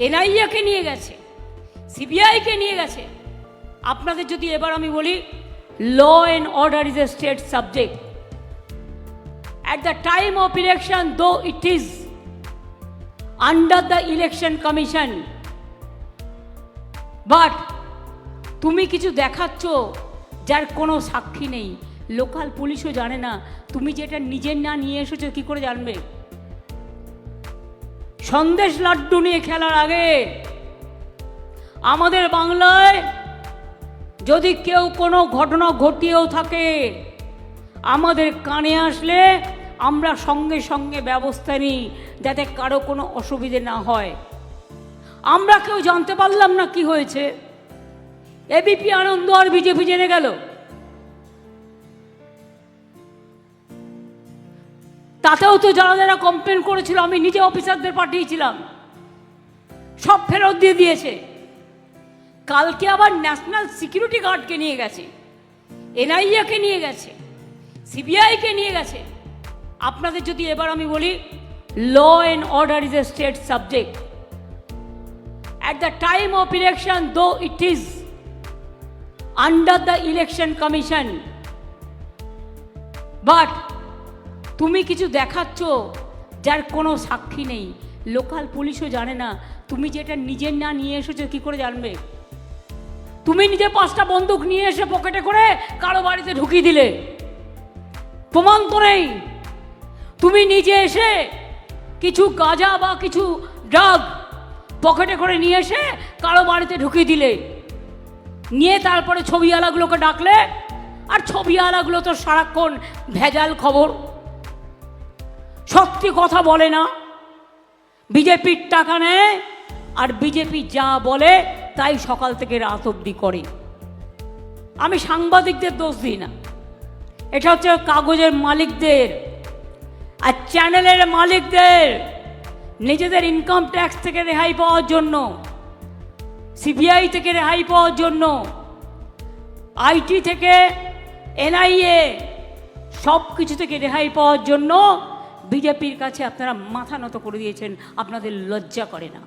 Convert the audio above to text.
এনআইএকে নিয়ে গেছে, সিবিআইকে নিয়ে গেছে। আপনাদের যদি এবার আমি বলি, law and order is a state subject. At the time of election, though it is under the election commission, but তুমি কিছু দেখাচ্ছ যার কোনো সাক্ষী নেই, লোকাল পুলিশও জানে না, তুমি যেটা নিজের না নিয়ে এসেছো কি করে জানবে? সন্দেশ লাড্ডু নিয়ে খেলার আগে আমাদের বাংলায় যদি কেউ কোনো ঘটনা ঘটিয়েও থাকে, আমাদের কানে আসলে আমরা সঙ্গে সঙ্গে ব্যবস্থা নিই যাতে কারো কোনো অসুবিধে না হয়। আমরা কেউ জানতে পারলাম না কি হয়েছে, এবিপি আনন্দ আর বিজেপি জেনে গেল। তাতেও তো যারা যারা কমপ্লেন করেছিল, আমি নিজে অফিসারদের পাঠিয়েছিলাম, সব ফেরত দিয়ে দিয়েছে। কালকে আবার ন্যাশনাল সিকিউরিটি গার্ডকে নিয়ে গেছে, এনআইএকে নিয়ে গেছে, সিবিআইকে নিয়ে গেছে। আপনাদের যদি এবার আমি বলি, law and order is a state subject. At the time of election, though it is under the election commission, but তুমি কিছু দেখাচ্ছ যার কোনো সাক্ষী নেই, লোকাল পুলিশও জানে না, তুমি যেটা নিজের না নিয়ে এসেছো কি করে জানবে? তুমি নিজে 5টা বন্দুক নিয়ে এসে পকেটে করে কারো বাড়িতে ঢুকিয়ে দিলে, প্রমাণ তো নেই। তুমি নিজে এসে কিছু গাঁজা বা কিছু ড্রাগ পকেটে করে নিয়ে এসে কারো বাড়িতে ঢুকিয়ে দিলে, নিয়ে তারপরে ছবিওয়ালাগুলোকে ডাকলে, আর ছবিওয়ালাগুলো তো সারাক্ষণ ভেজাল খবর, সত্যি কথা বলে না, বিজেপির টাকা নেয় আর বিজেপি যা বলে তাই সকাল থেকে রাত অবধি করে। আমি সাংবাদিকদের দোষ দিই না, এটা হচ্ছে কাগজের মালিকদের আর চ্যানেলের মালিকদের নিজেদের ইনকাম ট্যাক্স থেকে রেহাই পাওয়ার জন্য, সিবিআই থেকে রেহাই পাওয়ার জন্য, আইটি থেকে এনআইএ সব কিছু থেকে রেহাই পাওয়ার জন্য বিজেপির কাছে আপনারা মাথা নত করে দিয়েছেন। আপনাদের লজ্জা করে না?